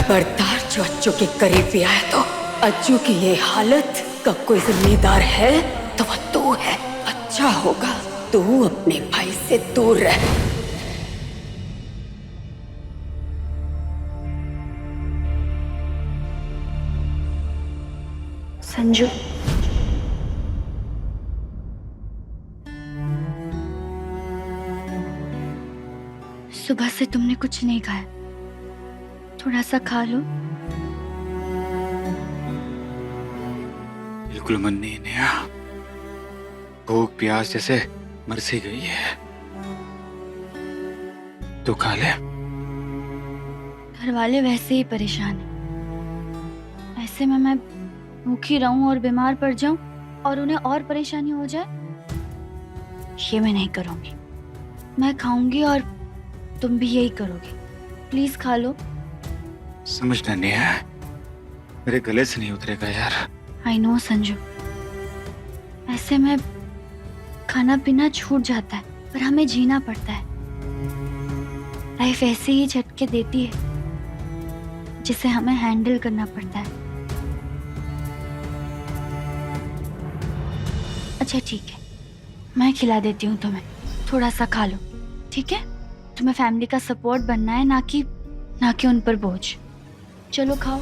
खबरदार जो अज्जू के करीब भी आया तो अज्जू की ये हालत का कोई जिम्मेदार है तो वो तू है। अच्छा होगा तू अपने भाई से दूर रह। संजू, सुबह से तुमने कुछ नहीं खाया, थोड़ा सा खा लो। बिल्कुल मन नहीं नेहा, भूख प्यास जैसे मर सी गई है। तो खा ले। घर वाले वैसे ही परेशान हैं। ऐसे में मैं भूखी रहूं और बीमार पड़ जाऊं और उन्हें और परेशानी हो जाए, ये मैं नहीं करूंगी। मैं खाऊंगी और तुम भी यही करोगे। प्लीज खा लो। समझना नेहा, मेरे गले से नहीं उतरेगा यार। आई नो संजू, ऐसे में खाना पीना छूट जाता है पर हमें जीना पड़ता है। लाइफ ऐसे ही झटके देती है जिसे हमें हैंडल करना पड़ता है। अच्छा ठीक है, मैं खिला देती हूँ तुम्हें, थोड़ा सा खा लो, ठीक है? तुम्हें फैमिली का सपोर्ट बनना है, ना कि उन पर बोझ। चलो खाओ।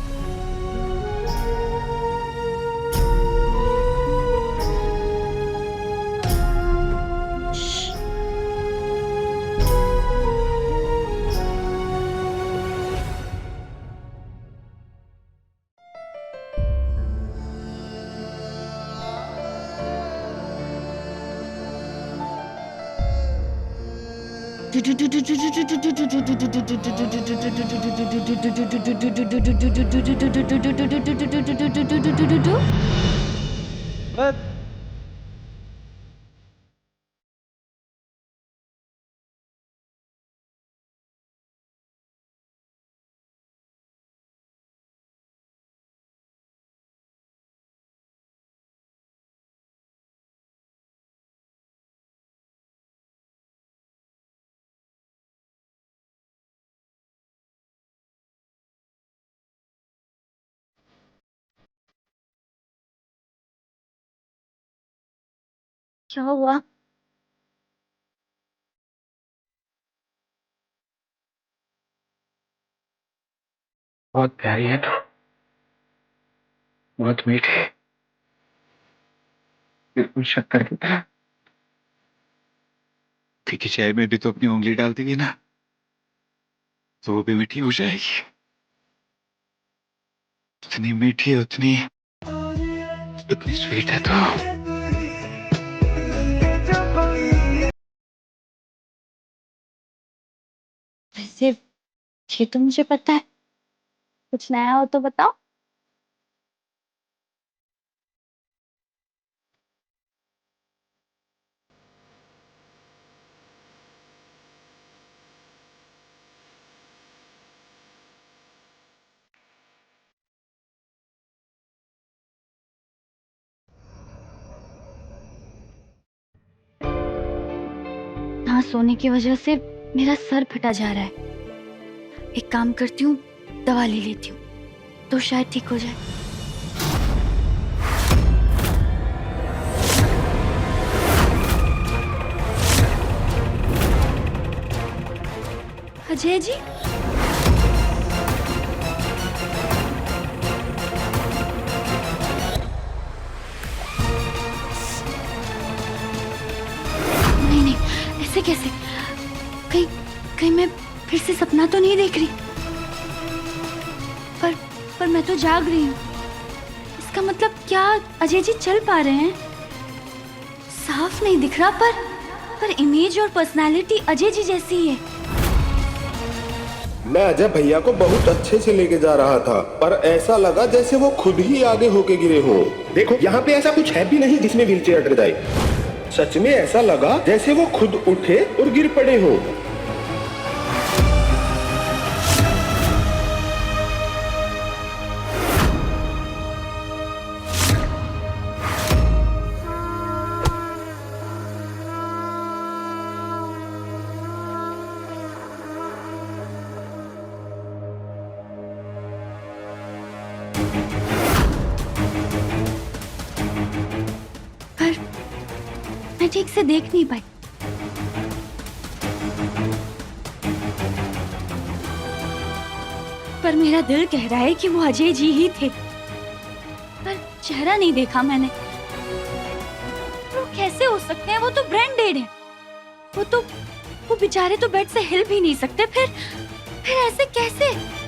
क्या हुआ? बहुत प्यारी है तो, बहुत मीठी, बिल्कुल शक्कर की तरह। फीकी चाय में भी तो अपनी उंगली डाल देगी ना, तो वो भी मीठी हो जाएगी। उतनी मीठी, उतनी उतनी स्वीट है तो। वैसे ये तो मुझे पता है, कुछ नया हो तो बताओ। हाँ, सोने की वजह से मेरा सर फटा जा रहा है। एक काम करती हूँ, दवा ले लेती हूँ तो शायद ठीक हो जाए। अजय जी, नहीं नहीं, ऐसे कैसे? कहीं कहीं मैं फिर से सपना तो नहीं देख रही? पर मैं तो जाग रही हूँ। इसका मतलब क्या अजय जी चल पा रहे हैं? साफ नहीं दिख रहा पर इमेज और पर्सनालिटी अजय जी जैसी ही है। मैं अजय भैया को बहुत अच्छे से लेके जा रहा था, पर ऐसा लगा जैसे वो खुद ही आगे होके गिरे हों। देखो यहाँ पे ऐसा कुछ है भी नहीं जिसमें व्हीलचेयर अटक जाए। सच में ऐसा लगा जैसे वो खुद उठे और गिर पड़े हों। मैं ठीक से देख नहीं पाई। पर मेरा दिल कह रहा है कि वो अजय जी ही थे, पर चेहरा नहीं देखा मैंने। वो कैसे हो सकते हैं? वो तो ब्रेन डेड है। वो बेचारे तो बेड से हिल भी नहीं सकते। फिर ऐसे कैसे?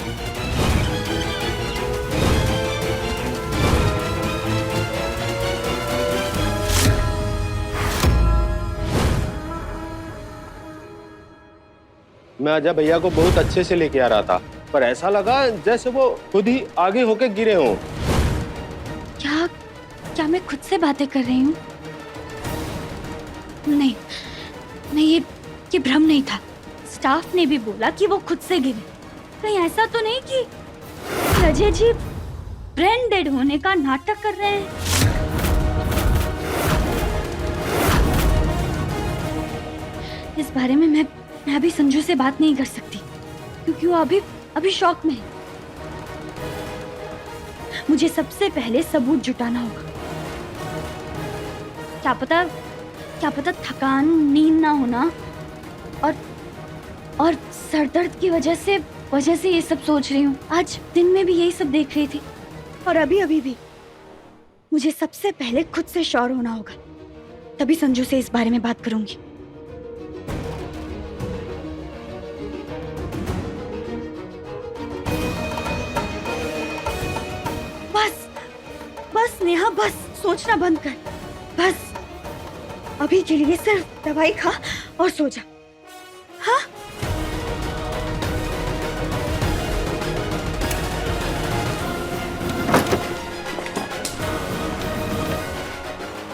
मैं अजय भैया को बहुत अच्छे से लेके आ रहा था, पर ऐसा लगा जैसे वो खुद ही आगे होके गिरे हों। क्या मैं खुद से बातें कर रही हूँ? नहीं, ये भ्रम नहीं था। स्टाफ ने भी बोला कि वो खुद से गिरे। कहीं ऐसा तो नहीं कि अजय जी ब्रेन डेड होने का नाटक कर रहे हैं? इस बारे में मैं अभी संजू से बात नहीं कर सकती, क्योंकि वो अभी शॉक में है। मुझे सबसे पहले सबूत जुटाना होगा। क्या पता थकान, नींद ना होना और सर दर्द की वजह से ये सब सोच रही हूँ। आज दिन में भी यही सब देख रही थी, और अभी भी। मुझे सबसे पहले खुद से श्योर होना होगा, तभी संजू से इस बारे में बात करूंगी। बस नेहा, बस सोचना बंद कर। बस अभी के लिए सिर्फ दवाई खा और सो जा। हाँ?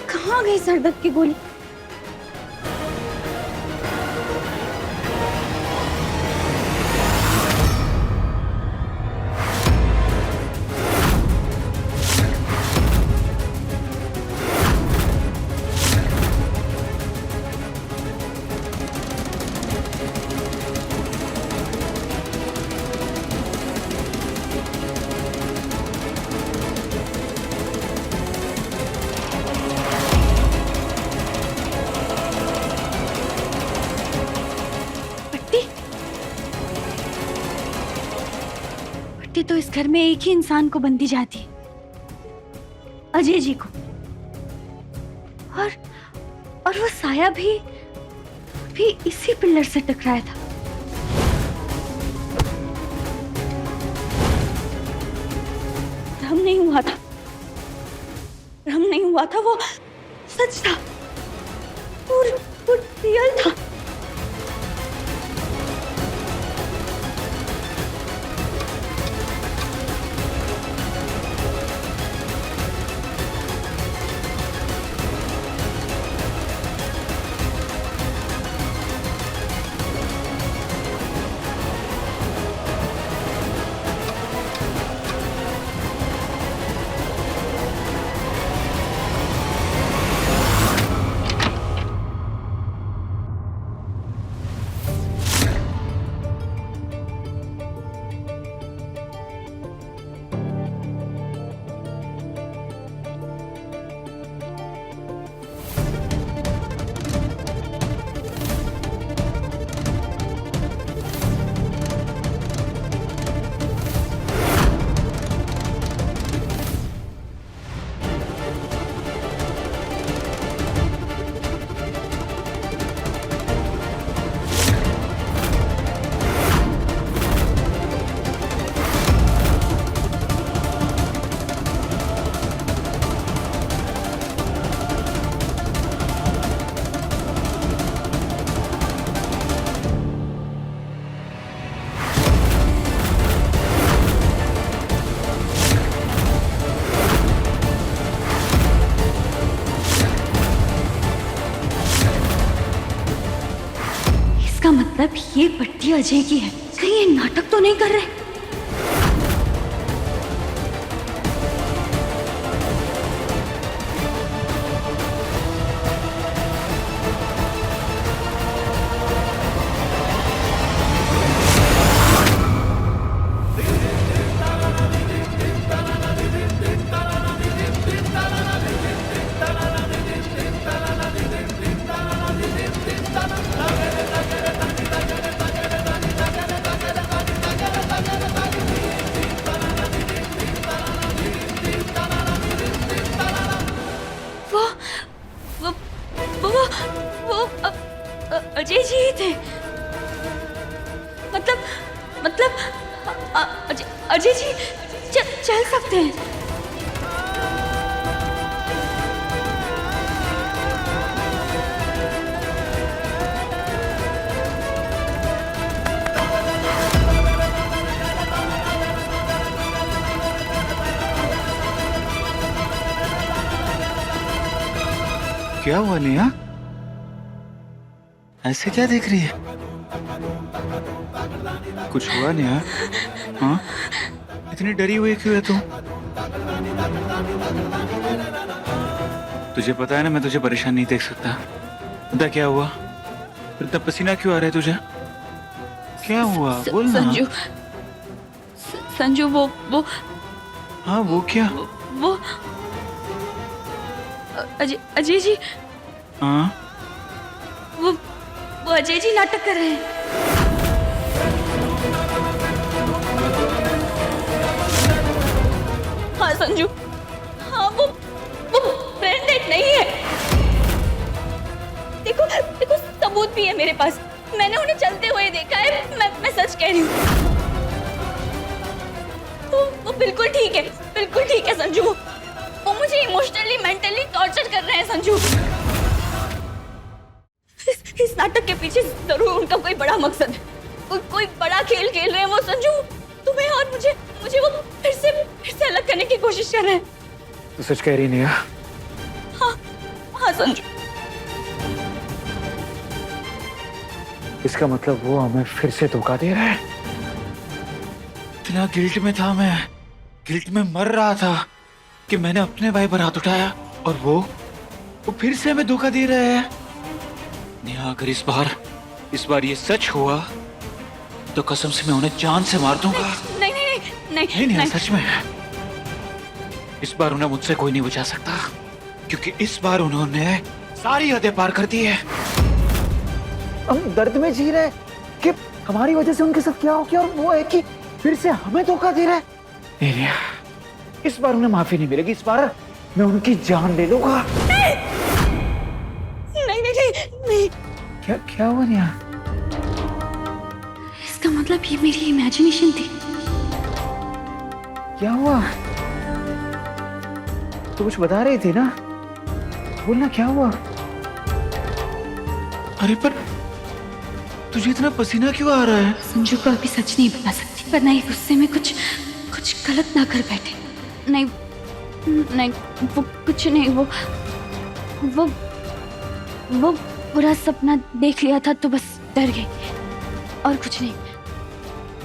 कहाँ गई सर दर्द की गोली? तो इस घर में एक ही इंसान को बंदी जाती है, अजय जी को। और वो साया भी इसी पिलर से टकराया था। भ्रम नहीं हुआ था, वो सच था, वो रियल था। इसका मतलब ये पट्टी अजय की है। कहीं ये नाटक तो नहीं कर रहे? वो वो वो अजय जी ही थे। मतलब अजय जी चल सकते हैं। क्या हुआ नेहा? ऐसे क्या देख रही है? कुछ हुआ नेहा? हाँ? इतनी डरी हुई क्यों है तुम? तुझे पता है ना मैं तुझे परेशान नहीं देख सकता। पता क्या हुआ? फिर इतना पसीना क्यों आ रहा है तुझे? क्या हुआ? बोल ना। संजू वो हाँ वो क्या? वो अजय जी। हाँ वो अजय जी नाटक कर रहे हैं। हाँ संजू, हाँ वो फ्रेंड डेट नहीं है। देखो सबूत भी है मेरे पास। मैंने उन्हें चलते हुए देखा है। मैं सच कह रही हूँ। वो बिल्कुल ठीक है संजू। वो मुझे इमोशनली मेंटली टॉर्चर कर रहे हैं संजू। इस नाटक के पीछे जरूर उनका कोई बड़ा मकसद है। कोई बड़ा खेल खेल रहे हैं वो संजू। तुम्हें और मुझे वो फिर से अलग करने की कोशिश कर रहे हैं। तू सच कह रही नेहा? हाँ संजू। इसका मतलब वो हमें फिर से धोखा दे रहा है। इतना गिल्ट में था मैं, गिल्ट में मर रहा था कि मैंने अपने भाई पर हाथ उठाया और वो फिर से हमें धोखा दे रहा है। नेहा अगर इस बार ये सच हुआ तो कसम से मैं उन्हें जान से मार दूंगा। नहीं नेहा, सच में इस बार उन्हें मुझसे कोई नहीं बचा सकता, क्योंकि इस बार उन्होंने सारी हदें पार कर दी है। हम दर्द में जी रहे हैं कि हमारी वजह से उनके साथ क्या हो गया, और वो है कि फिर से हमें धोखा दे रहा है। नहीं नेहा, इस बार उन्हें माफी नहीं मिलेगी। इस बार मैं उनकी जान ले लूंगा। नहीं। क्या हुआ नेहा? इसका मतलब ये मेरी इमेजिनेशन थी। क्या हुआ? तो कुछ बता रही थी ना, बोलना क्या हुआ? अरे पर तुझे इतना पसीना क्यों आ रहा है? संजू को अभी सच नहीं बता सकती, पर नहीं गुस्से में कुछ गलत ना कर बैठे। नहीं वो कुछ नहीं। वो बुरा सपना देख लिया था तो बस डर गई, और कुछ नहीं।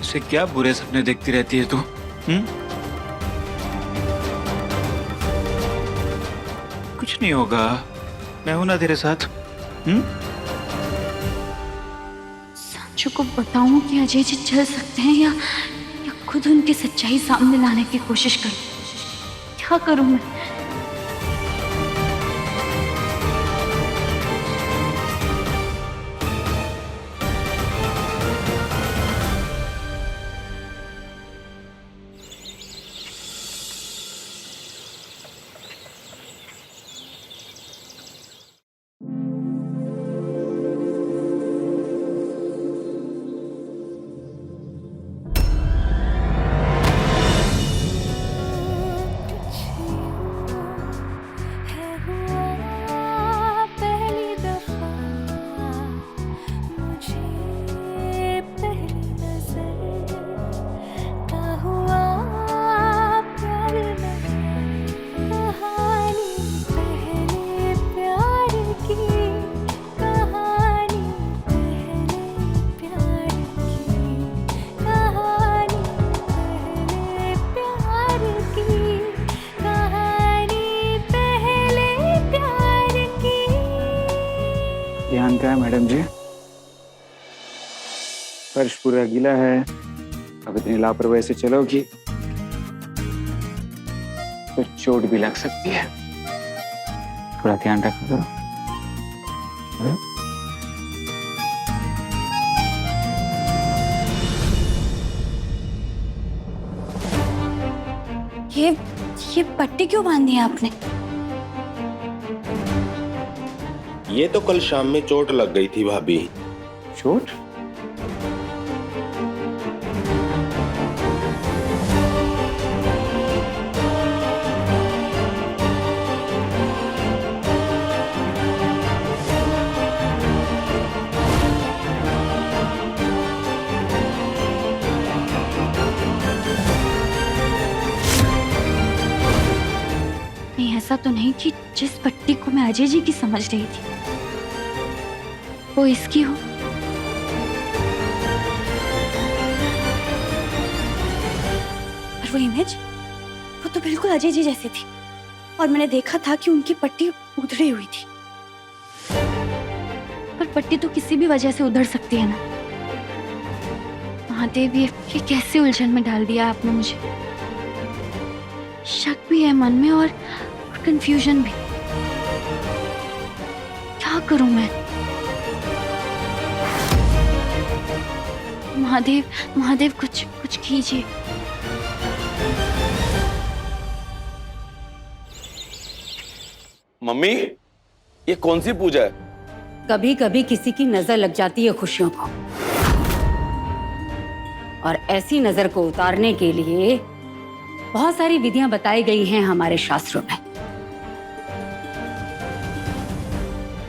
उसे क्या बुरे सपने देखती रहती है तू? कुछ नहीं होगा, मैं हूं ना तेरे साथ। संजू को बताऊं कि अजय जी चल सकते हैं या खुद उनकी सच्चाई सामने लाने की कोशिश करूं? क्या करूं मैं? ध्यान का है मैडम जी, फर्श पूरा गीला है। अब इतनी लापरवाही से चलोगी तो चोट भी लग सकती है। थोड़ा ध्यान रखा करो। ये पट्टी क्यों बांधी है आपने? ये तो कल शाम में चोट लग गई थी भाभी। चोट? नहीं, ऐसा तो नहीं कि जिस पट्टी को मैं अजय जी की समझ रही थी वो इसकी हो। और वो इमेज, वो तो बिल्कुल अजय जी जैसी थी और मैंने देखा था कि उनकी पट्टी उधड़ी हुई थी। पर पट्टी तो किसी भी वजह से उधड़ सकती है ना। महादेव, ये कैसे उलझन में डाल दिया आपने मुझे। शक भी है मन में और कंफ्यूजन भी। क्या करूं मैं? महादेव, महादेव, कुछ कीजिए। मम्मी, ये कौन सी पूजा है? कभी कभी किसी की नजर लग जाती है खुशियों को, और ऐसी नजर को उतारने के लिए बहुत सारी विधियां बताई गई हैं हमारे शास्त्रों में,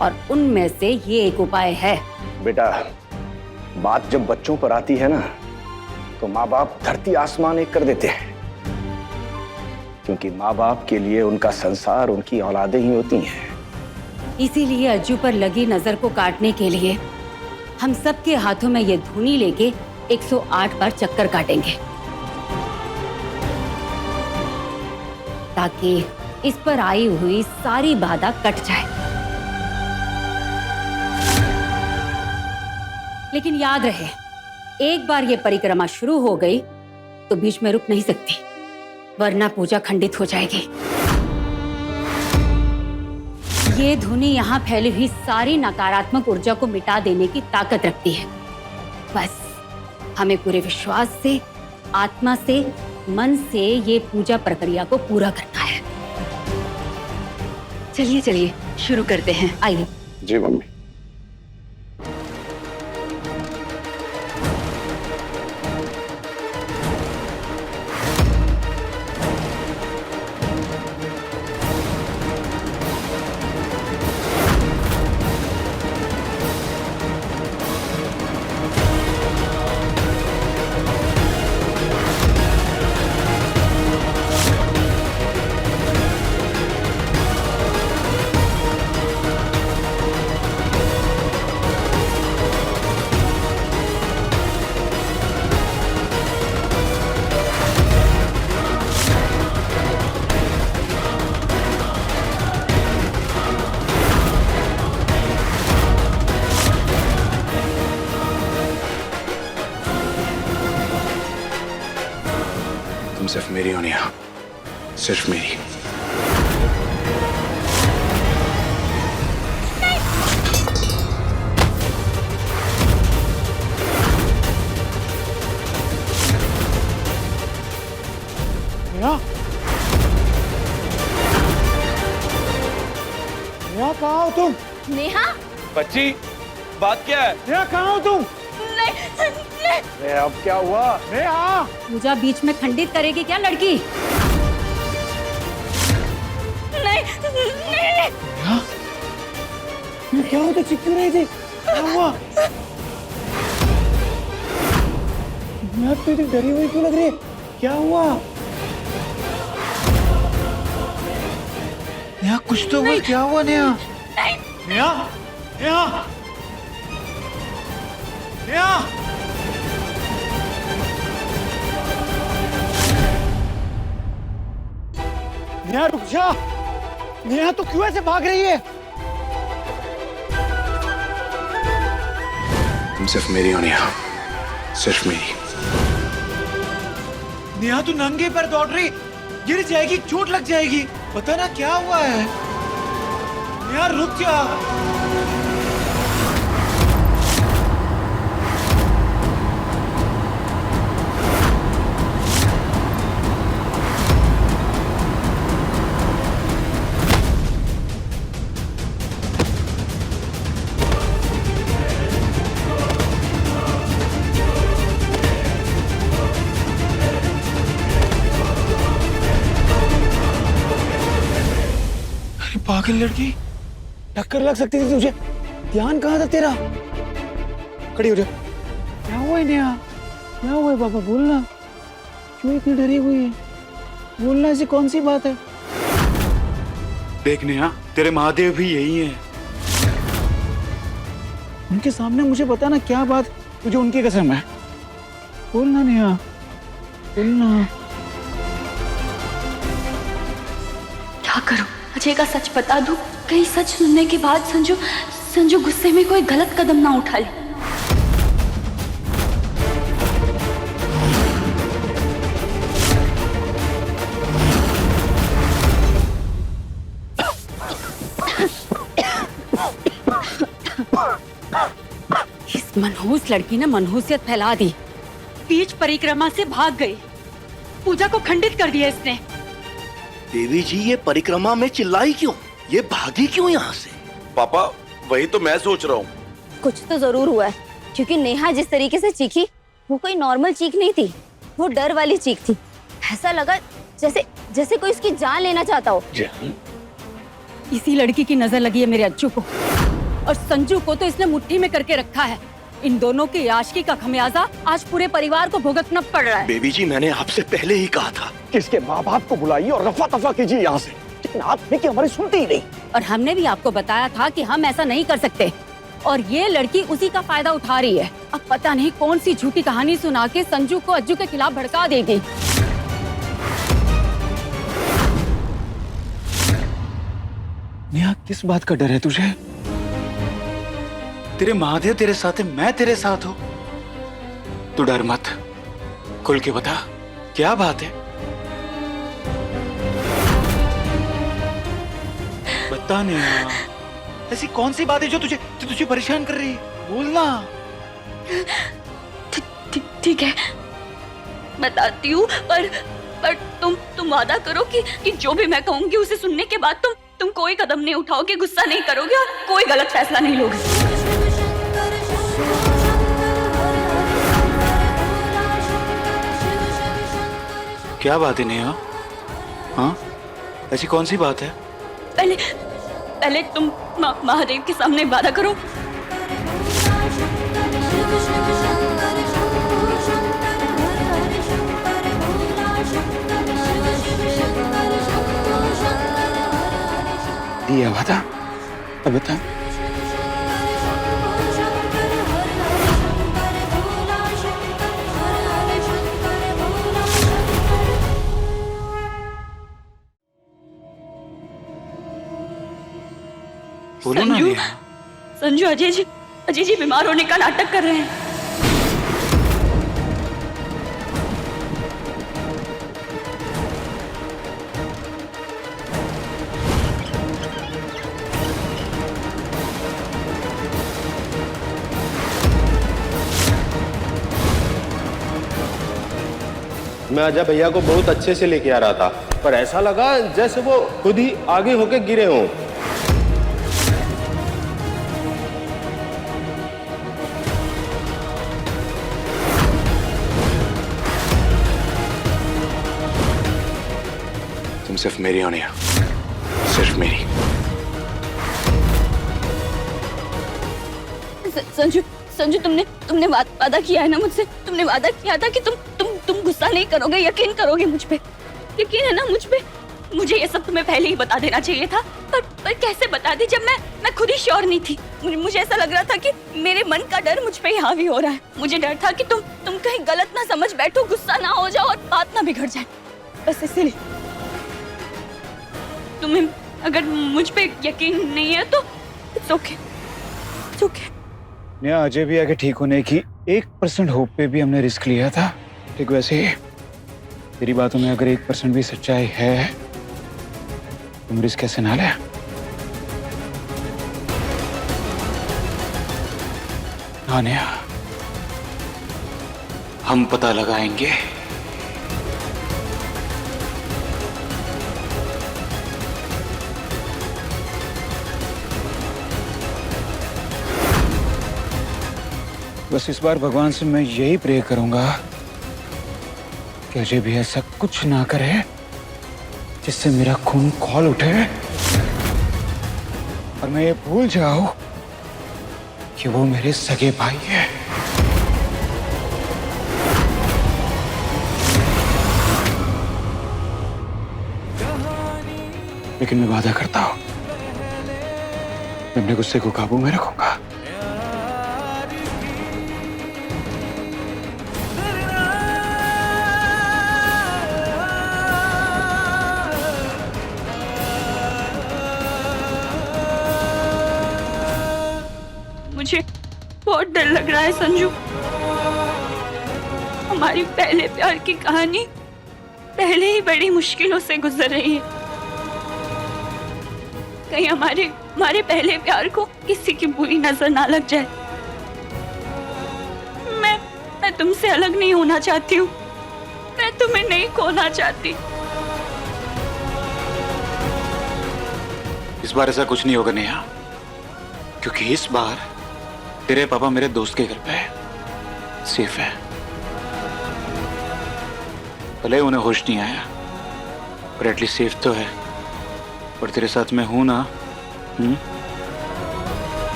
और उनमें से ये एक उपाय है। बेटा, बात जब बच्चों पर आती है ना, तो माँ बाप धरती आसमान एक कर देते हैं, क्योंकि माँ बाप के लिए उनका संसार उनकी औलादें ही होती हैं। इसीलिए अज्जू पर लगी नजर को काटने के लिए हम सबके हाथों में ये धूनी लेके 108 बार चक्कर काटेंगे, ताकि इस पर आई हुई सारी बाधा कट जाए। लेकिन याद रहे, एक बार ये परिक्रमा शुरू हो गई तो बीच में रुक नहीं सकती, वरना पूजा खंडित हो जाएगी। ये धुनी यहाँ फैली हुई सारी नकारात्मक ऊर्जा को मिटा देने की ताकत रखती है। बस हमें पूरे विश्वास से, आत्मा से, मन से ये पूजा प्रक्रिया को पूरा करना है। चलिए चलिए शुरू करते हैं, आइए। जी मम्मी। तुम सिर्फ मेरी हो नेहा, सिर्फ मेरी। नेहा, नेहा कहाँ हो तुम? नेहा, बच्ची, बात क्या है? नेहा कहाँ हो तुम? अरे अब क्या हुआ? नेहा! पूजा बीच में खंडित करेगी क्या लड़की? नेहा? क्या होता, चिप क्यों रही थी? क्या हुआ? नेहा तो इतनी डरी हुई क्यों लग रही है? क्या हुआ? नेहा, कुछ तो बोल, क्या हुआ नेहा? नेहा! नेहा! नेहा! नेहा रुक जा! नेहा तो क्यों ऐसे भाग रही है? तुम सिर्फ मेरी हो नेहा, सिर्फ मेरी। नेहा, तू नंगे पैर दौड़ रही, गिर जाएगी, चोट लग जाएगी। पता ना क्या हुआ है। नेहा रुक जा। पागल लड़की। टक्कर लग सकती थी तुझे। ध्यान कहाँ था तेरा? खड़ी हो जा। क्या हुआ है नेहा? क्या हुआ है पापा? बोलना, क्यों इतनी डरी हुई है? बोलना, ऐसी कौन सी बात है? देख नेहा, तेरे महादेव भी यही हैं। उनके सामने मुझे बताना क्या बात, तुझे उनकी कसम है। बोलना नेहा, बोलना। क्या करूं? अजय का सच बता दूं? कहीं सच सुनने के बाद संजू गुस्से में कोई गलत कदम ना उठा ले। इस मनहूस लड़की ने मनहूसियत फैला दी, बीच परिक्रमा से भाग गई, पूजा को खंडित कर दिया इसने। देवी जी, ये परिक्रमा में चिल्लाई क्यों? ये भागी क्यों यहाँ से? पापा वही तो मैं सोच रहा हूँ। कुछ तो जरूर हुआ है, क्योंकि नेहा जिस तरीके से चीखी वो कोई नॉर्मल चीख नहीं थी, वो डर वाली चीख थी। ऐसा लगा जैसे कोई उसकी जान लेना चाहता हो। इसी लड़की की नजर लगी है मेरे अज्जू को, और संजू को तो इसने मुट्ठी में करके रखा है। इन दोनों की आशिकी का खमियाजा आज पूरे परिवार को भुगतना पड़ रहा है। बेबी जी, मैंने आपसे पहले ही कहा था कि इसके माँ बाप को बुलाइए और रफा तफा कीजिए यहाँ से, लेकिन आपने की हमारी सुनती ही नहीं। और हमने भी आपको बताया था कि हम ऐसा नहीं कर सकते, और ये लड़की उसी का फायदा उठा रही है। अब पता नहीं कौन सी झूठी कहानी सुना के संजू को अज्जू के खिलाफ भड़का देगी। नेहा, किस बात का डर है तुझे? तेरे महादेव तेरे साथ है, मैं तेरे साथ हूं। तू डर मत, खुल के बता क्या बात है। बता नेहा, ऐसी कौन सी बात है जो तुझे परेशान कर रही है? बोलना। ठीक है, बताती हूँ, पर तुम वादा करो कि जो भी मैं कहूंगी उसे सुनने के बाद तुम कोई कदम नहीं उठाओगे, गुस्सा नहीं करोगे और कोई गलत फैसला नहीं लोगे। क्या बात है नेहा? हाँ, ऐसी कौन सी बात है? पहले तुम महादेव के सामने वादा करो। दिया वादा, अब बता। बोलो ना नेहा। संजू, अजय जी बीमार होने का नाटक कर रहे हैं। मैं अजय भैया को बहुत अच्छे से लेके आ रहा था, पर ऐसा लगा जैसे वो खुद ही आगे होके गिरे हों। तुम सिर्फ मेरी हो नेहा, सिर्फ मेरी। संजू, तुमने वादा किया है ना मुझसे? तुमने वादा किया था कि तुम गुस्सा नहीं करोगे, यकीन करोगे मुझ पे? यकीन है ना मुझ पे? मुझे ये सब तुम्हें पहले ही बता देना चाहिए था, पर कैसे बता दी जब मैं खुद ही श्योर नहीं थी। मुझे ऐसा लग रहा था कि मेरे मन का डर मुझ पे ही हावी हो रहा है। मुझे डर था कि तुम कहीं गलत ना समझ बैठो, गुस्सा ना हो जाओ और बात ना बिगड़ जाए। बस इसीलिए तुम्हें अगर मुझ पे यकीन नहीं है तो इट्स ओके। नेहा, अजय भैया के ठीक होने की 1% होप पे भी हमने रिस्क लिया था। ठीक वैसे ही तेरी बातों में अगर 1% भी सच्चाई है, तुम रिस्क कैसे ना ले? हाँ नेहा, हम पता लगाएंगे। बस इस बार भगवान से मैं यही प्रे करूंगा कि अजय भी ऐसा कुछ ना करे जिससे मेरा खून खौल उठे। और मैं ये भूल जाऊं कि वो मेरे सगे भाई है। लेकिन मैं वादा करता हूं, मैं अपने गुस्से को काबू में रखूंगा। मुझे बहुत डर लग रहा है संजू। हमारी पहले प्यार की कहानी पहले ही बड़ी मुश्किलों से गुजर रही है। कहीं हमारे पहले प्यार को किसी की बुरी नजर ना लग जाए। मैं तुमसे अलग नहीं होना चाहती हूँ। मैं तुम्हें नहीं खोना चाहती। इस बार ऐसा कुछ नहीं होगा नेहा, क्योंकि इस बार तेरे पापा मेरे दोस्त के घर पे है, सेफ है। भले उन्हें होश नहीं आया, पर एटलीस्ट सेफ तो है। और तेरे साथ मैं हूं ना।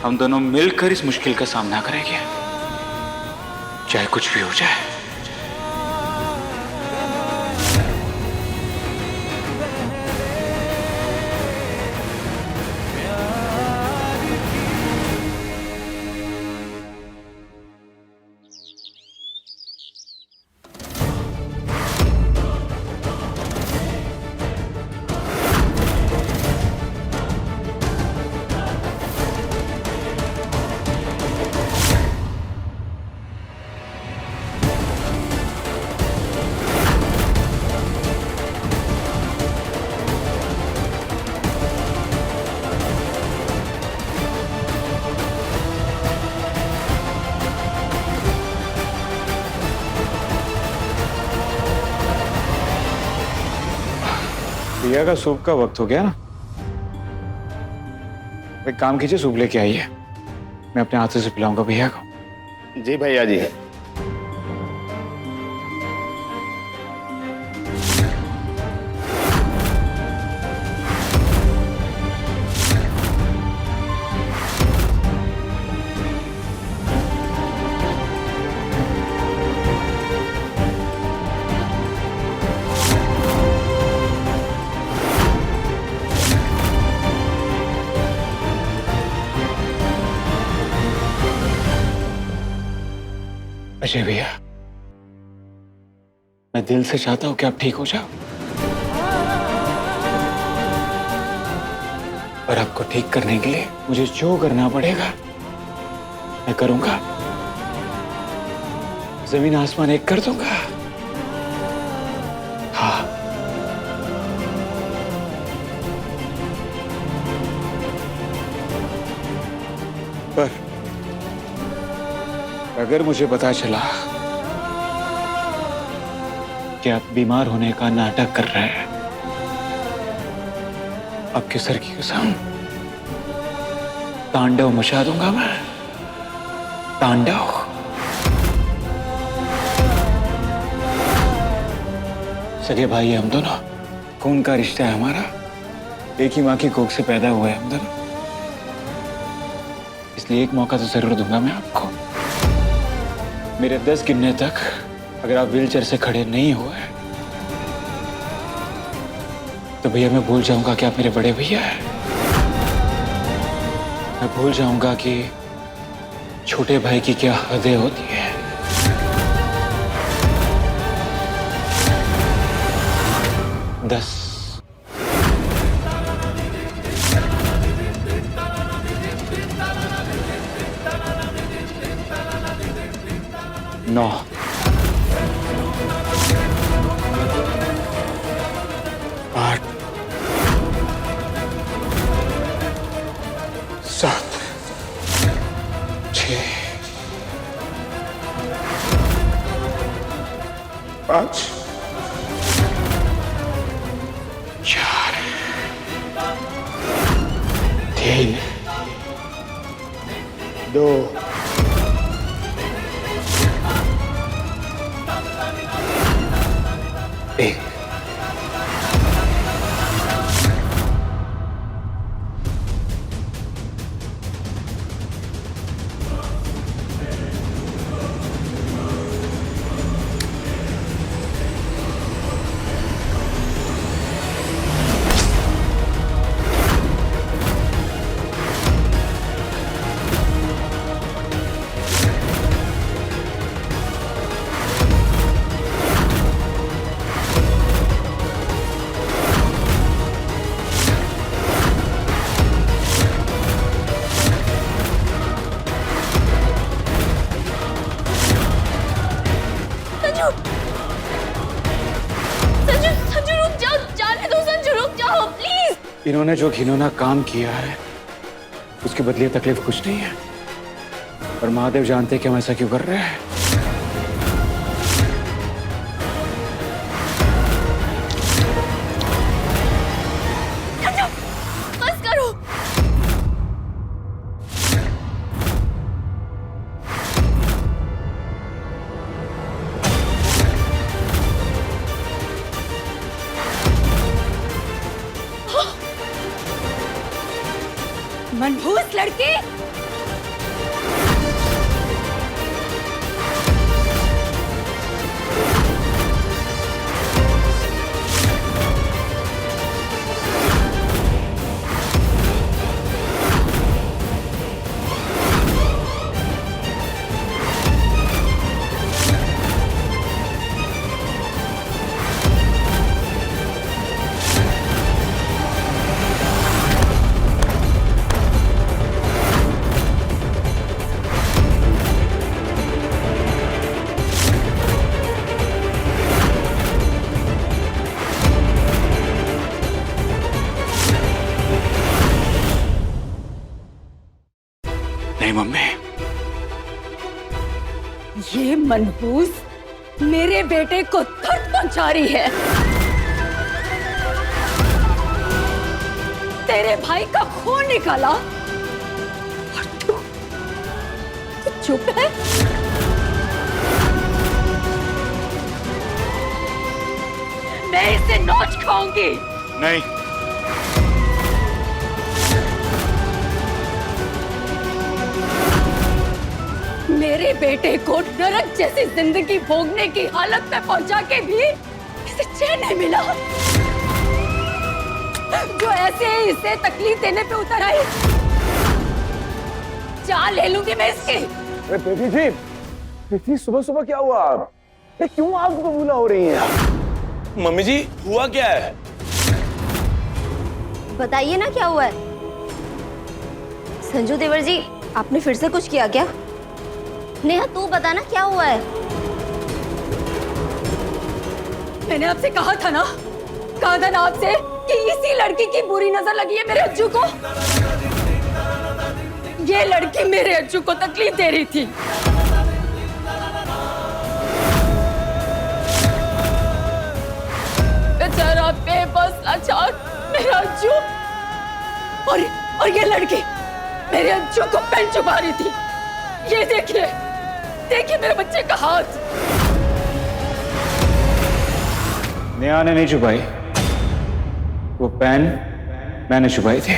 हम दोनों मिलकर इस मुश्किल का सामना करेंगे, चाहे कुछ भी हो जाए। भैया का सूप का वक्त हो गया ना। एक काम कीजिए, सूप लेके आइए, मैं अपने हाथों से पिलाऊंगा भैया को। जी भैया जी। अजय भैया, मैं दिल से चाहता हूं कि आप ठीक हो जाओ, और आपको ठीक करने के लिए मुझे जो करना पड़ेगा मैं करूंगा। जमीन आसमान एक कर दूंगा। हाँ, पर अगर मुझे पता चला कि आप बीमार होने का नाटक कर रहे हैं, आपके सर की कसम तांडव मचा दूंगा मैं, तांडव। सगे भाई है हम दोनों, खून का रिश्ता है हमारा, एक ही माँ की कोख से पैदा हुए हम दोनों, इसलिए एक मौका तो जरूर दूंगा मैं आपको। मेरे 10 गिनने तक अगर आप व्हीलचेयर से खड़े नहीं हुए तो भैया मैं भूल जाऊंगा कि आप मेरे बड़े भैया हैं। मैं भूल जाऊंगा कि छोटे भाई की क्या हदें होती है। दस, 9, 8, 7, 6, 5, 4, 3, 2, 1। इन्होंने जो घिनौना काम किया है उसके बदले तकलीफ कुछ नहीं है। और महादेव जानते कि हम ऐसा क्यों कर रहे हैं। बस करो। मनहूस लड़की, नहीं मम्मी, ये मनहूस मेरे बेटे को दर्द पहुंचा रही है। तेरे भाई का खून निकाला और तू चुप है। मैं इसे नोच खाऊंगी। नहीं। मेरे बेटे को नरक जैसी जिंदगी भोगने की हालत में पहुंचा के भी इसे चैन नहीं मिला। जो ऐसे इसे तकलीफ देने पे उतर आई, जान ले लूंगी मैं इसकी। बेटी जी, इतनी सुबह सुबह क्या हुआ? ये क्यों आग बबूला हो रही हैं? मम्मी जी हुआ क्या है? बताइए ना क्या हुआ है। संजू देवर जी, आपने फिर से कुछ किया क्या? नेहा तू बता ना क्या हुआ है। मैंने आपसे कहा था ना आपसे कि इसी लड़की की बुरी नजर लगी है मेरे अज्जू को। ये लड़की मेरे अज्जू को तकलीफ दे रही थी। बेचारा बेबस लाचार मेरा अज्जू, और ये लड़की मेरे अज्जू को पेन चुबा रही थी। ये देखिए मेरे बच्चे का हाथ। नेहा ने नहीं छुपाई, वो पेन मैंने छुपाई थी।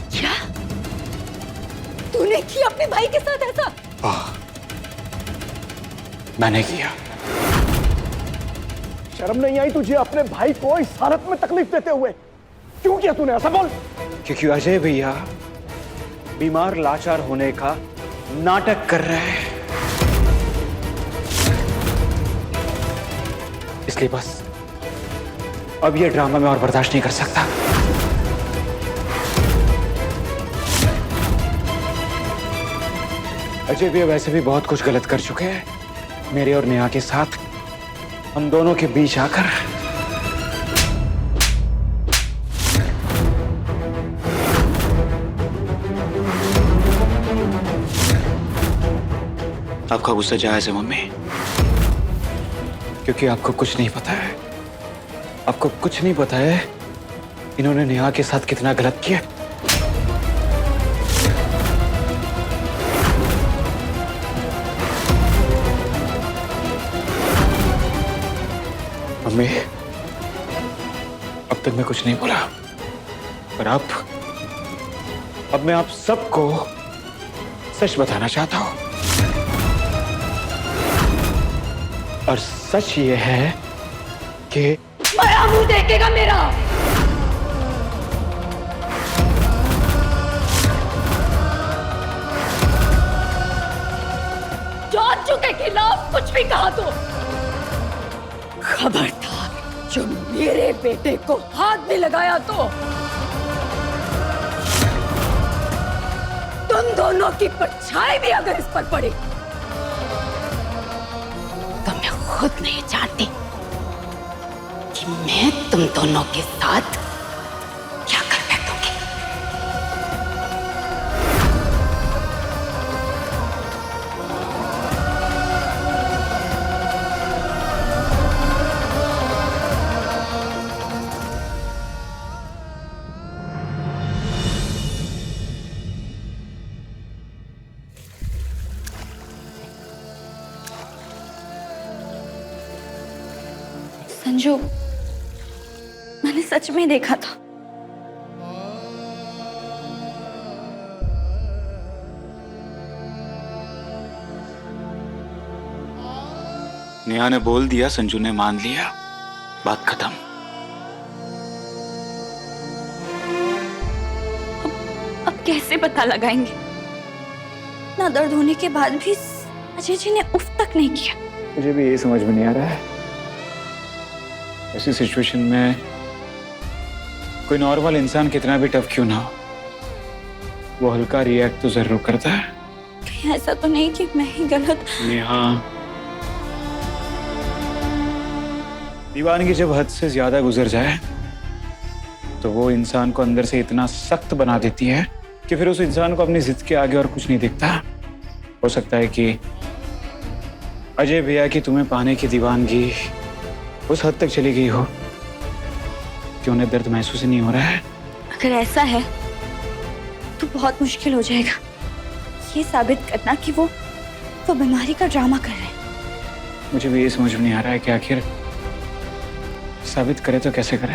क्या तूने किया अपने भाई के साथ ऐसा? मैंने किया। शर्म नहीं आई तुझे अपने भाई को इस हालत में तकलीफ देते हुए? क्यों किया तूने ऐसा? बोल। क्योंकि अजय भैया बीमार लाचार होने का नाटक कर रहे हैं, इसलिए बस अब ये ड्रामा मैं और बर्दाश्त नहीं कर सकता। अजय भैया वैसे भी बहुत कुछ गलत कर चुके हैं मेरे और नेहा के साथ। हम दोनों के बीच आकर आपका गुस्सा जायज है मम्मी, क्योंकि आपको कुछ नहीं पता है। आपको कुछ नहीं पता है इन्होंने नेहा के साथ कितना गलत किया। मम्मी, अब तक मैं कुछ नहीं बोला, पर अब मैं आप सबको सच बताना चाहता हूं। और सच ये है कि बड़ा मुंह देखेगा मेरा। जॉर्ज के खिलाफ कुछ भी कहा तो खबरदार, जो मेरे बेटे को हाथ भी लगाया तो तुम दोनों की परछाई भी अगर इस पर पड़ी तो मैं खुद नहीं जानती कि मैं तुम दोनों के साथ क्या कर बैठूंगी। संजू, मैंने सच में देखा था। नेहा ने बोल दिया, संजू ने मान लिया, बात खत्म। अब कैसे पता लगाएंगे? ना दर्द होने के बाद भी अजय जी ने उफ तक नहीं किया। मुझे भी ये समझ में नहीं आ रहा है, ऐसी सिचुएशन में कोई नॉर्मल इंसान कितना भी टफ क्यों ना हो, वो हल्का रिएक्ट तो जरूर करता है। कहीं ऐसा तो नहीं कि मैं ही गलत? नेहा, दीवानगी जब हद से ज्यादा गुजर जाए तो वो इंसान को अंदर से इतना सख्त बना देती है कि फिर उस इंसान को अपनी जिद के आगे और कुछ नहीं दिखता। हो सकता है कि अजय भैया की तुम्हें पाने की दीवानगी उस हद तक चली गई हो कि उन्हें दर्द महसूस ही नहीं हो रहा है। अगर ऐसा है तो बहुत मुश्किल हो जाएगा ये साबित करना कि वो बीमारी का ड्रामा कर रहे हैं। मुझे भी ये समझ में नहीं आ रहा है कि आखिर साबित करे तो कैसे करे।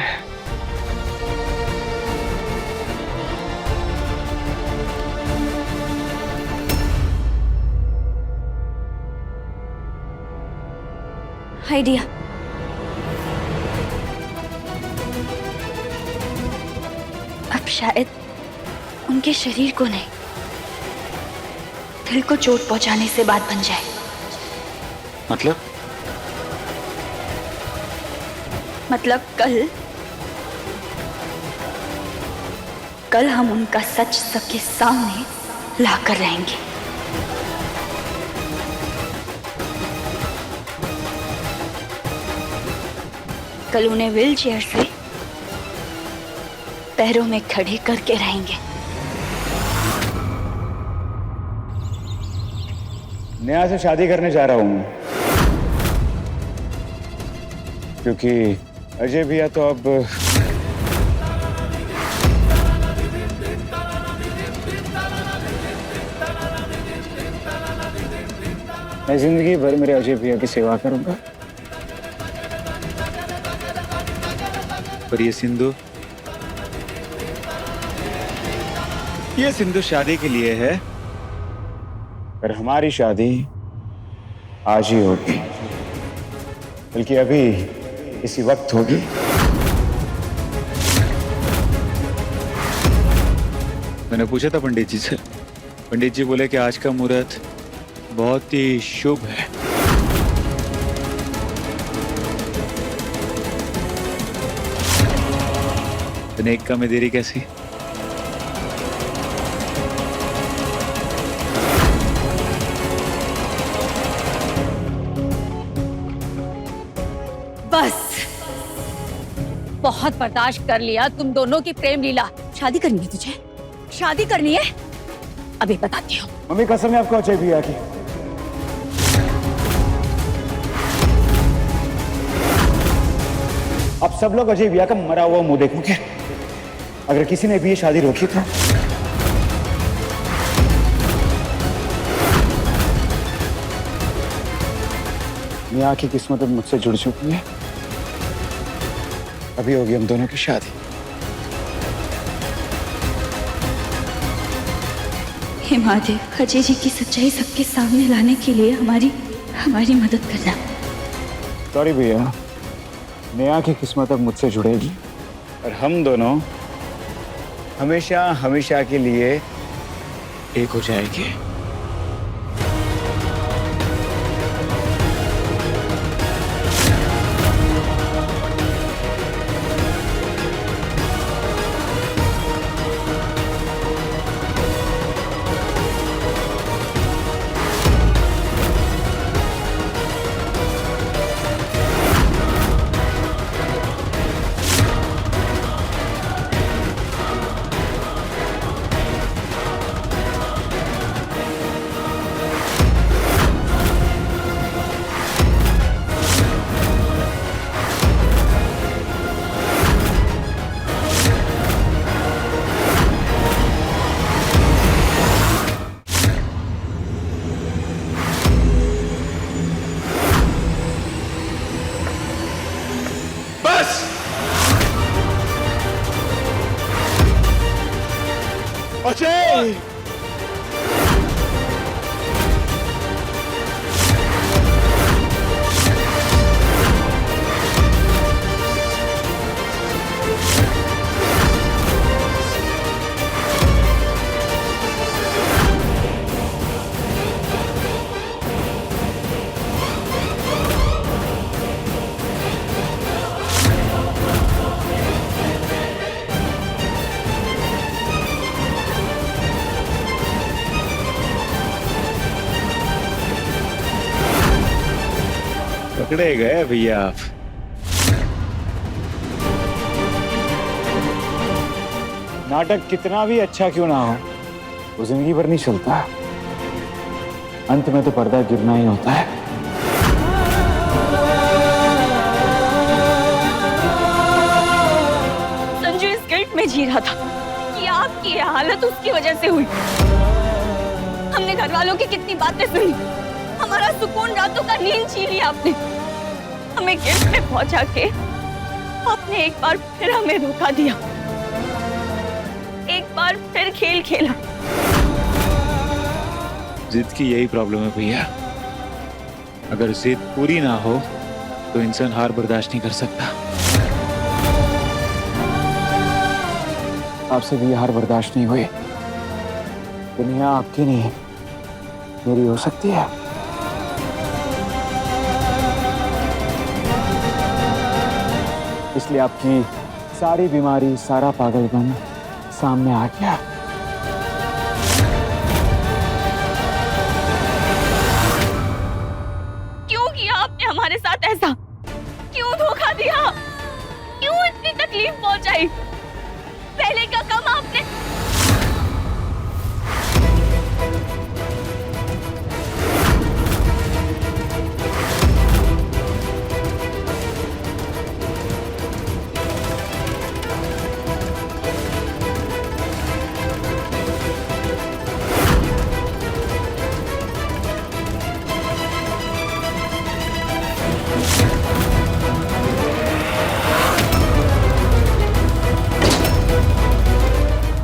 आइडिया। अब शायद उनके शरीर को नहीं, दिल को चोट पहुंचाने से बात बन जाए। मतलब कल हम उनका सच सबके सामने लाकर रहेंगे। कल उन्हें व्हील चेयर से पैरों में खड़े करके रहेंगे। नेहा से शादी करने जा रहा हूं क्योंकि अजय भैया तो अब मैं जिंदगी भर मेरे अजय भैया की सेवा करूंगा। पर ये सिंधु शादी के लिए है। पर हमारी शादी आज ही होगी, बल्कि अभी इसी वक्त होगी। मैंने पूछा था पंडित जी से, पंडित जी बोले कि आज का मुहूर्त बहुत ही शुभ है। तो नेक का में देरी कैसी? बस बहुत बर्दाश्त कर लिया तुम दोनों की प्रेम लीला। शादी करनी है तुझे? शादी करनी है? अभी बताती हूँ। मम्मी कसम है आपको अजय भैया की। अब सब लोग अजय भैया का मरा हुआ मुंह देखोगे। अगर किसी ने भी ये शादी रोकी तो नेहा की किस्मत अब मुझसे जुड़ चुकी है। अभी होगी हम दोनों की शादी। हे महादेव, अजय जी की सच्चाई सबके सामने लाने के लिए हमारी मदद करना। सॉरी भैया, नेहा की किस्मत अब मुझसे जुड़ेगी और हम दोनों हमेशा हमेशा के लिए एक हो जाएंगे। अजय! पकड़े गए भैया आप। नाटक कितना भी अच्छा क्यों ना हो, वो जिंदगी भर नहीं चलता। अंत में तो पर्दा गिरना ही होता है। संजू इस गिल्ट में जी रहा था कि आपकी ये हालत उसकी वजह से हुई। हमने घर वालों की कितनी बातें सुनी, हमारा सुकून रातों का नींद छीन लिया आपने। हमें गिल्ट में पहुंचा के आपने एक बार फिर हमें धोखा दिया, एक बार फिर खेल खेला। जिद की यही प्रॉब्लम है भैया, अगर जिद पूरी ना हो तो इंसान हार बर्दाश्त नहीं कर सकता। आपसे भी हार बर्दाश्त नहीं हुई। दुनिया आपकी नहीं मेरी हो सकती है। इसलिए आपकी सारी बीमारी, सारा पागलपन सामने आ गया। क्यों किया आपने हमारे साथ ऐसा? क्यों धोखा दिया? क्यों इतनी तकलीफ पहुंचाई? पहले का कम आपने।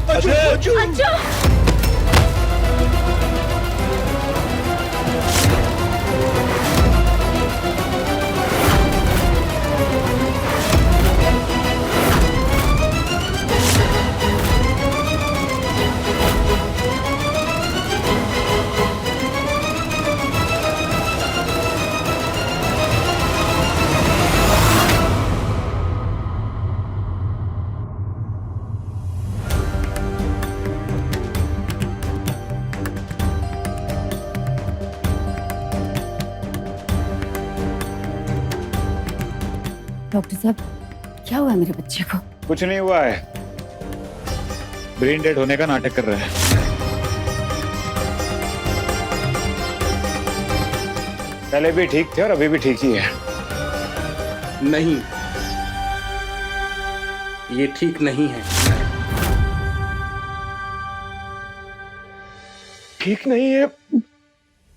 अच्छा डॉक्टर साहब, क्या हुआ मेरे बच्चे को? कुछ नहीं हुआ है, ब्रेन डेड होने का नाटक कर रहा है। पहले भी ठीक थे और अभी भी ठीक ही है। नहीं, ये ठीक नहीं है। ठीक नहीं है?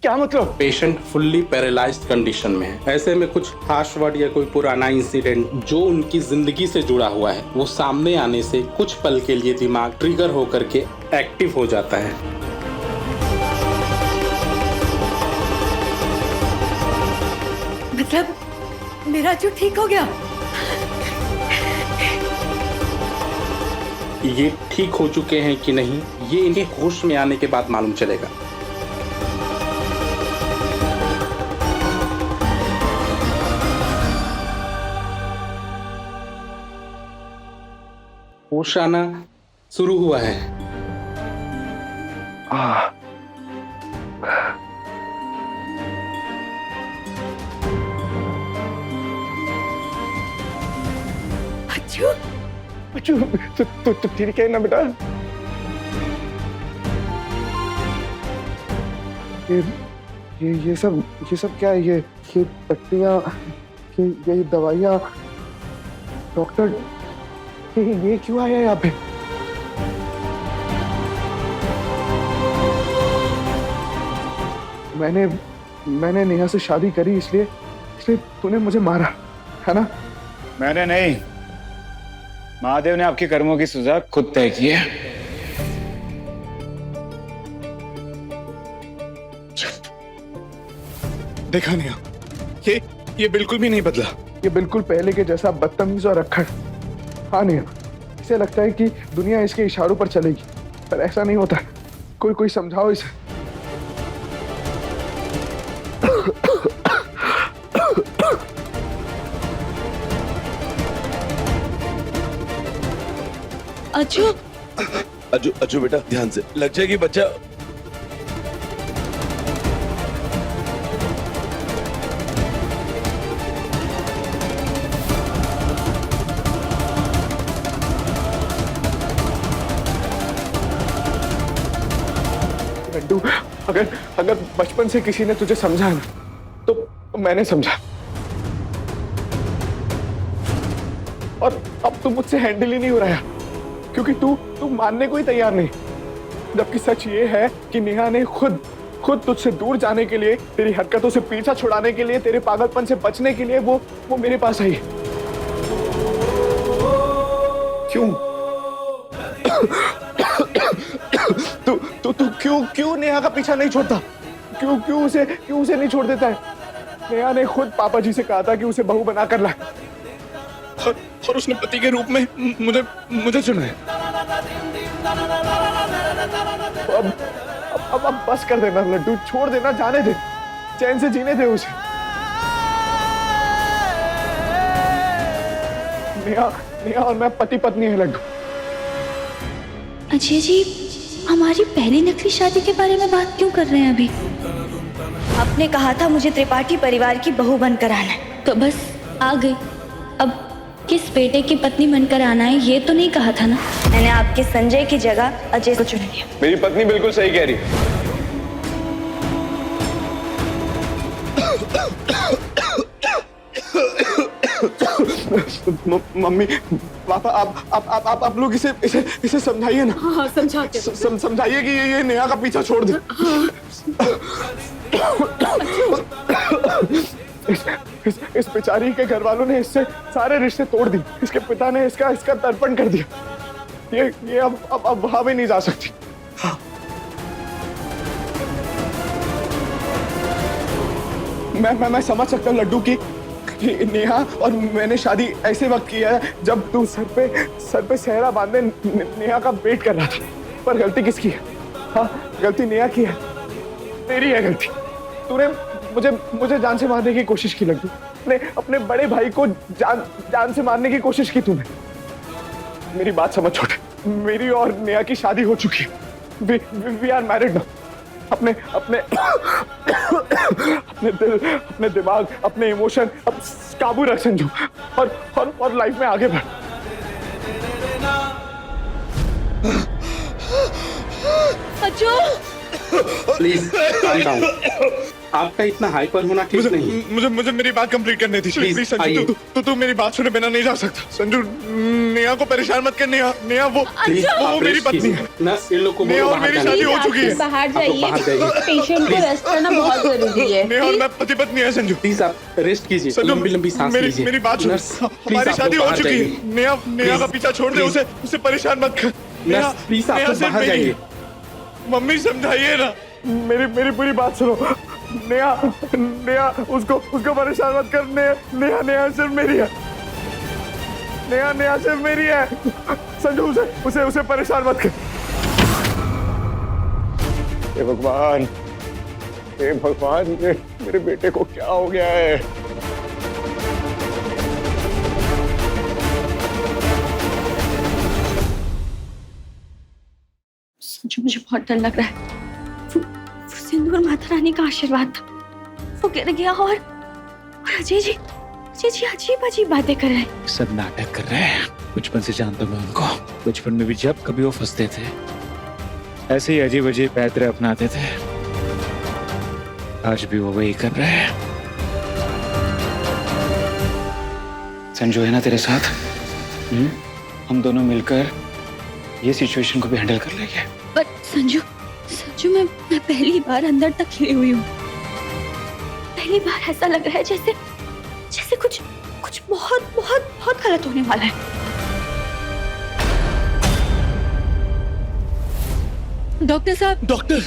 क्या मतलब? पेशेंट फुल्ली पैरालाइज्ड कंडीशन में है। ऐसे में कुछ हार्श वर्ड या कोई पुराना इंसिडेंट जो उनकी जिंदगी से जुड़ा हुआ है, वो सामने आने से कुछ पल के लिए दिमाग ट्रिगर होकर के एक्टिव हो जाता है। मतलब मेरा जो ठीक हो गया? ये ठीक हो चुके हैं कि नहीं, ये इनके होश में आने के बाद मालूम चलेगा। होश आना शुरू हुआ है। बच्चू, तो ठीक है ना बेटा? ये सब क्या है? ये पट्टियां, ये दवाइयां, डॉक्टर, ये क्यों आया यहाँ पे? मैंने नेहा से शादी करी इसलिए तूने मुझे मारा, है ना? मैंने नहीं, महादेव ने आपके कर्मों की सजा खुद तय की है। देखा नहीं, ये बिल्कुल भी नहीं बदला। ये बिल्कुल पहले के जैसा बदतमीज और अक्खड़। हाँ नहीं, इसे लगता है कि दुनिया इसके इशारों पर चलेगी, पर ऐसा नहीं होता। कोई समझाओ इसे। अजू, अजू बेटा ध्यान से, लग जाएगी बच्चा। लड्डू, अगर बचपन से किसी ने तुझे समझा ना, तो मैंने समझा, और अब तू मुझसे हैंडल ही नहीं हो रहा है, क्योंकि तू मानने को ही तैयार नहीं। जबकि सच ये है कि नेहा ने खुद तुझसे दूर जाने के लिए, तेरी हरकतों से पीछा छुड़ाने के लिए, तेरे पागलपन से बचने के लिए वो मेरे पास आई। क्यों? तू क्यों नेहा का पीछा नहीं छोड़ता? क्यों उसे नहीं छोड़ देता है? नेहा ने खुद पापा जी से कहा था कि उसे बहू बनाकर लाए, और उसने पति के रूप में मुझे चुना है। अब बस कर देना लड्डू, छोड़ देना, जाने दे, चैन से जीने दे उसे। नेहा और मैं पति पत्नी है लड्डू। अजय जी, हमारी पहली नकली शादी के बारे में बात क्यों कर रहे हैं अभी? आपने कहा था मुझे त्रिपाठी परिवार की बहू बनकर आना है। तो बस आ गई। अब किस बेटे की पत्नी बनकर आना है ये तो नहीं कहा था ना। मैंने आपके संजय की जगह अजय को चुन लिया। मेरी पत्नी बिल्कुल सही कह रही है। मम्मी पापा, आप लोग इसे समझाइए ना। हाँ, समझाते। समझाइए कि ये नेहा का पीछा छोड़ दे। इस बेचारी के घर वालों ने इससे सारे रिश्ते तोड़ दिए। इसके पिता ने इसका तर्पण कर दिया। ये अब वहां भी नहीं जा सकती। हाँ। मैं समझ सकता हूँ लड्डू की नेहा और मैंने शादी ऐसे वक्त की है जब तू सर पे सेहरा बांधे नेहा का वेट कर रहा था। पर गलती किसकी है? हाँ, गलती नेहा की है, तेरी है गलती। तूने मुझे जान से मारने की कोशिश की लड्डू। अपने बड़े भाई को जान से मारने की कोशिश की तूने। मेरी बात समझ छोटे, मेरी और नेहा की शादी हो चुकी है। We are married now. अपने दिल, अपने दिमाग, अपने इमोशन अब काबू रख संजू, और लाइफ में आगे बढ़। अजू, प्लीज calm down। आपका इतना हाइपर होना ठीक नहीं। मुझे मेरी बात कंप्लीट करनी थी। प्लीज संजू, तू मेरी बात सुने बिना नहीं जा सकता। संजू, नेहा को परेशान मत कर। नेहा वो मेरी पत्नी है। नर्स, इन लोग को नेहा और मेरी शादी हो चुकी है। बाहर जाइए, पेशेंट को रेस्ट करना बहुत जरूरी है। नेहा और मैं पति पत्नी है संजू। प्लीज आप रेस्ट कीजिए, लंबी सांस लीजिए। मेरी बात सुन, हमारी शादी हो चुकी है। नेहा का पीछा छोड़ दे, उसे परेशान मत कर। नर्स, प्लीज आप बाहर जाइए। मम्मी समझाइए ना, मेरी पूरी बात सुनो। नेहा उसको परेशान मत कर। नेहा सिर्फ मेरी है। नेहा सिर्फ मेरी है। संजू, उसे परेशान मत कर। हे भगवान, मेरे बेटे को क्या हो गया है? संजू, मुझे बहुत डर लग रहा है। वो सिंदूर माता रानी का आशीर्वाद था, वो गिर गया। और अजय जी अजीब बातें कर रहे हैं। सब नाटक कर रहे हैं। बचपन से जानता मैं उनको। बचपन में भी जब कभी वो फंसते थे, ऐसे ही अजीब पैतरे अपनाते थे। आज भी वो वही कर रहे हैं। संजू है ना तेरे साथ? हम दोनों मिलकर ये सिचुएशन को भी हैंडल कर लेंगे। पर संजू मैं पहली बार अंदर तक खिली हुई हूँ। पहली बार ऐसा लग रहा है जैसे कुछ बहुत गलत होने वाला है। डॉक्टर साहब, डॉक्टर,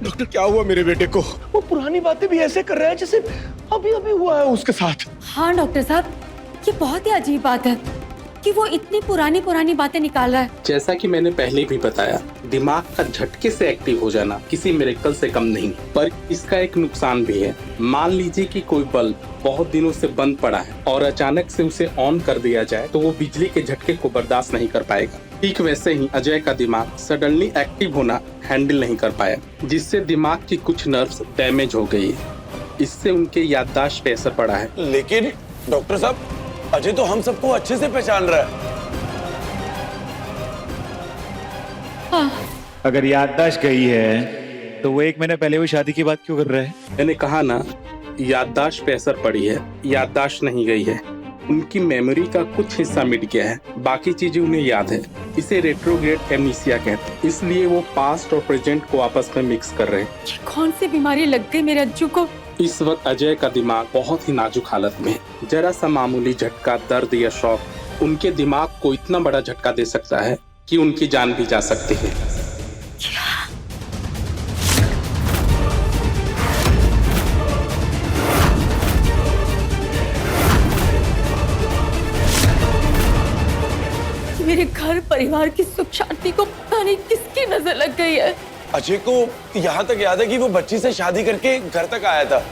डॉक्टर क्या हुआ मेरे बेटे को? वो पुरानी बातें भी ऐसे कर रहा है जैसे अभी अभी हुआ है उसके साथ। हाँ डॉक्टर साहब, ये बहुत ही अजीब बात है कि वो इतनी पुरानी पुरानी बातें निकाल रहा है। जैसा कि मैंने पहले भी बताया, दिमाग का झटके से एक्टिव हो जाना किसी मिरेकल से कम नहीं, पर इसका एक नुकसान भी है। मान लीजिए कि कोई बल्ब बहुत दिनों से बंद पड़ा है और अचानक से उसे ऑन कर दिया जाए तो वो बिजली के झटके को बर्दाश्त नहीं कर पाएगा। ठीक वैसे ही अजय का दिमाग सडनली एक्टिव होना हैंडल नहीं कर पाया, जिससे दिमाग की कुछ नर्व्स डैमेज हो गई है। इससे उनके याददाश्त पे असर पड़ा है। लेकिन डॉक्टर साहब, अजय तो हम सबको अच्छे से पहचान रहा है। अगर याददाश्त गई है तो वो 1 महीने पहले वो शादी की बात क्यों कर रहा है? मैंने कहा ना, याददाश्त पे असर पड़ी है, याददाश्त नहीं गई है। उनकी मेमोरी का कुछ हिस्सा मिट गया है, बाकी चीजें उन्हें याद है। इसे रेट्रोग्रेड एमनीसिया कहते हैं। इसलिए वो पास्ट और प्रेजेंट को आपस में मिक्स कर रहे हैं। ये कौन सी बीमारी लग गई मेरे अज्जू को? इस वक्त अजय का दिमाग बहुत ही नाजुक हालत में है। जरा सा मामूली झटका, दर्द या शॉक उनके दिमाग को इतना बड़ा झटका दे सकता है कि उनकी जान भी जा सकती है। मेरे घर परिवार की सुख शांति को पता नहीं किसकी नजर लग गई है। अजय को यहाँ तक याद है कि वो बच्ची से शादी करके घर तक आया था।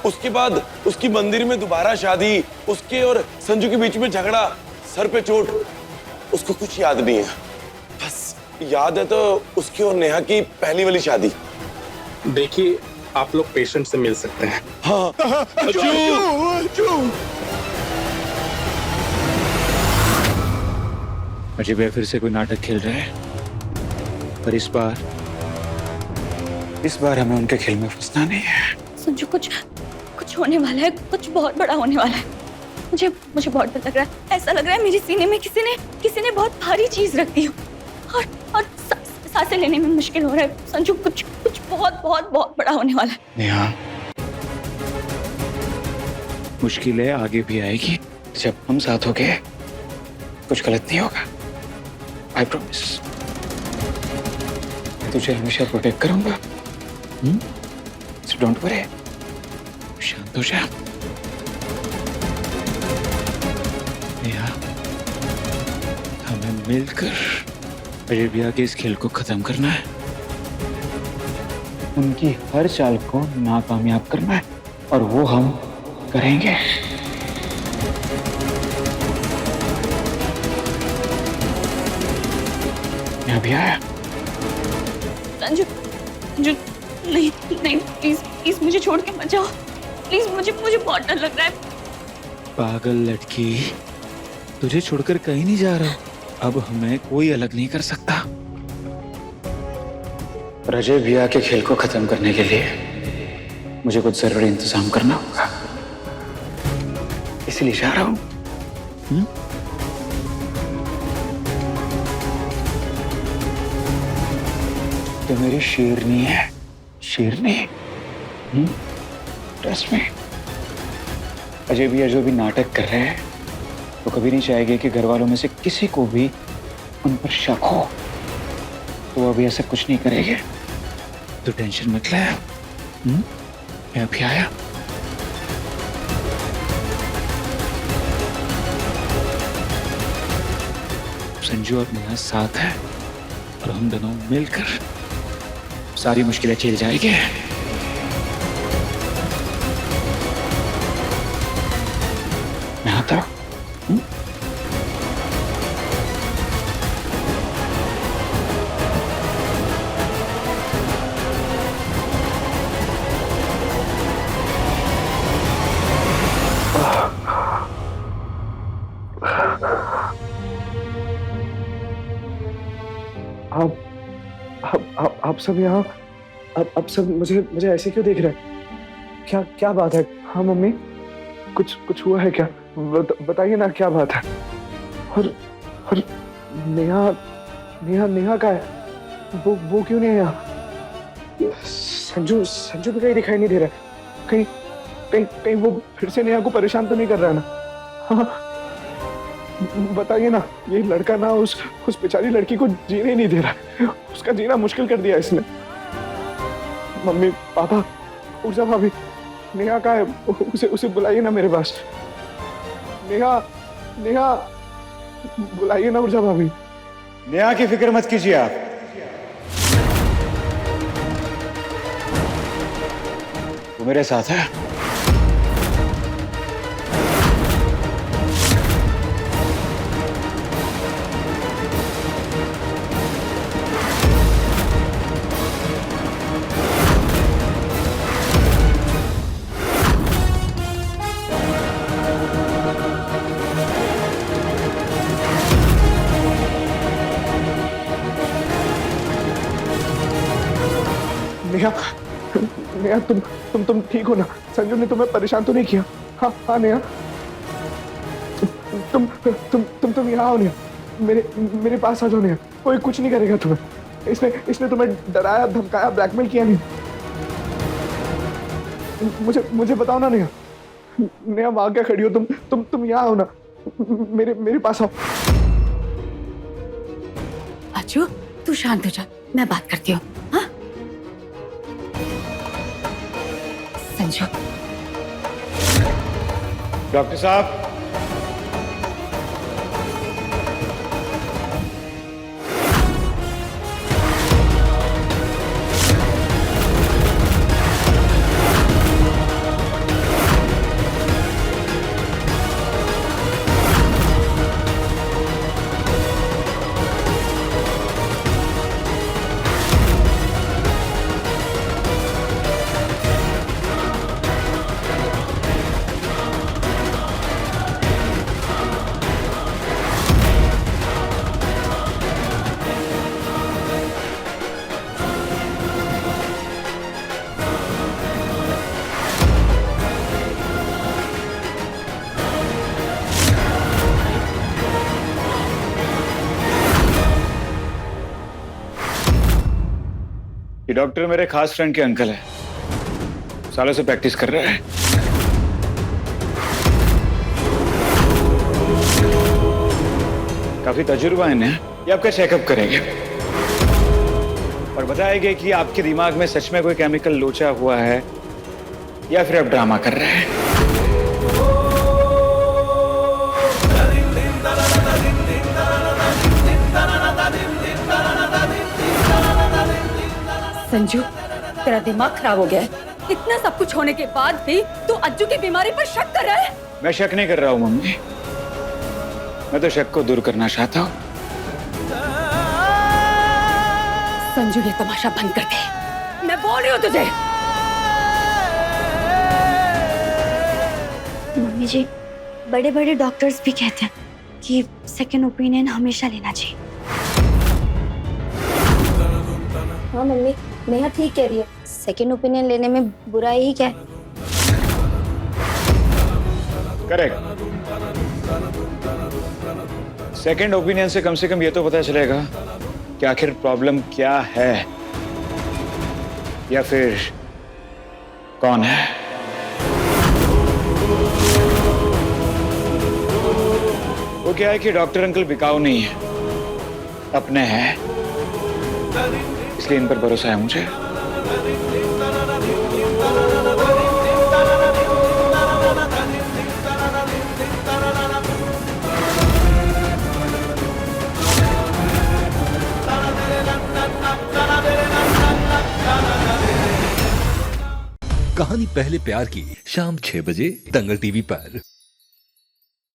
उसके बाद उसकी मंदिर में दोबारा शादी, उसके और संजू के बीच में झगड़ा, सर पे चोट, उसको कुछ याद नहीं है। बस याद है तो उसकी और नेहा की पहली वाली शादी। देखिए, आप लोग पेशेंट से मिल सकते हैं। हाँ। अजय भैया फिर से कोई नाटक खेल रहे हैं, पर इस बार हमें उनके खेल में फंसना नहीं है। संजू, कुछ होने वाला है, कुछ बहुत बड़ा होने वाला है। मुझे बहुत डर लग रहा है। ऐसा लग रहा है मेरे सीने में किसी ने बहुत भारी चीज रख दी हो और सांसें लेने में मुश्किल हो रहा है। संजू, कुछ बहुत बहुत बहुत बड़ा होने वाला है। नेहा, मुश्किलें आगे भी आएगी। जब हम साथ हो गए कुछ गलत नहीं होगा, आई प्रॉमिस। तुझे हमेशा प्रोटेक्ट करूंगा। सो डोंट वरी, शांत हो जा। नेहा, हमें मिलकर अजय भैया के इस खेल को खत्म करना है। उनकी हर चाल को नाकामयाब करना है, और वो हम करेंगे। मैं अभी आया। संजू, नहीं, प्लीज मुझे छोड़ के मत जाओ। प्लीज, मुझे बहुत डर लग रहा है। पागल लड़की, तुझे छोड़कर कहीं नहीं जा रहा। अब हमें कोई अलग नहीं कर सकता। अजय भैया के खेल को खत्म करने के लिए मुझे कुछ जरूरी इंतजाम करना होगा, इसलिए जा रहा हूं। तो मेरी शेरनी है, शेरनी। ट्रस्ट में अजय भैया जो भी नाटक कर रहे हैं वो कभी नहीं चाहेंगे कि घर वालों में से किसी को भी उन पर शक हो, तो वो अभी ऐसा कुछ नहीं करेंगे। तो टेंशन मत ले। मैं अभी आया। संजू और नेहा साथ है और हम दोनों मिलकर सारी मुश्किलें झेल जाएंगे। मैं आता हूं। आप सब यहाँ, अब सब मुझे ऐसे क्यों देख रहे हैं? क्या बात है? हाँ मम्मी, कुछ हुआ है क्या? बताइए ना, क्या बात है? और नेहा का है, वो क्यों नहीं है यहाँ? संजू भी कहीं दिखाई नहीं दे रहा। कहीं वो फिर से नेहा को परेशान तो नहीं कर रहा है ना? हाँ बताइए ना, ये लड़का ना उस बेचारी लड़की को जीने नहीं दे रहा, उसका जीना मुश्किल कर दिया इसने। मम्मी पापा उर्जा भाभी नेहा का है, उसे बुलाइए ना मेरे पास। नेहा नेहा बुलाइए ना उर्जा भाभी। नेहा की फिक्र मत कीजिए आप, वो मेरे साथ है। नेहा नेहा तुम ठीक हो ना? संजू ने तुम्हें परेशान तो नहीं किया? हाँ हाँ नेहा तुम यहाँ आओ नेहा, मेरे पास आ जाओ नेहा, कोई कुछ नहीं करेगा तुम्हें। इसने तुम्हें डराया धमकाया ब्लैकमेल किया नहीं? मुझे बताओ ना नेहा। नेहा वहां क्या खड़ी हो तुम यहाँ आओ ना, मेरे पास आओ। अच्छू तू शांत हो जा, मैं बात करती हूँ। हाँ संजू। डॉक्टर साहब, ये डॉक्टर मेरे खास फ्रेंड के अंकल है, सालों से प्रैक्टिस कर रहे हैं। काफी तजुर्बा है इन्हें। ये आपका चेकअप करेंगे और बताएंगे कि आपके दिमाग में सच में कोई केमिकल लोचा हुआ है या फिर आप ड्रामा कर रहे हैं। संजू तेरा दिमाग खराब हो गया है। इतना सब कुछ होने के बाद भी तू अज्जू की बीमारी पर शक कर रहा है। मैं शक नहीं कर रहा हूँ मम्मी, मैं तो शक को दूर करना चाहता हूँ। संजू ये तमाशा बंद कर दे, मैं बोल रही हूँ तुझे। मम्मी जी, बड़े बड़े डॉक्टर्स भी कहते हैं कि सेकंड ओपिनियन हमेशा लेना चाहिए। हाँ मम्मी, नेहा ठीक कह रही है, सेकंड ओपिनियन लेने में बुराई ही क्या है। करेक्ट। सेकंड ओपिनियन से कम ये तो पता चलेगा कि आखिर प्रॉब्लम क्या है या फिर कौन है। वो क्या है कि डॉक्टर अंकल बिकाऊ नहीं है, अपने हैं, इसलिए इन पर भरोसा है मुझे। कहानी पहले प्यार की शाम 6 बजे दंगल टीवी पर।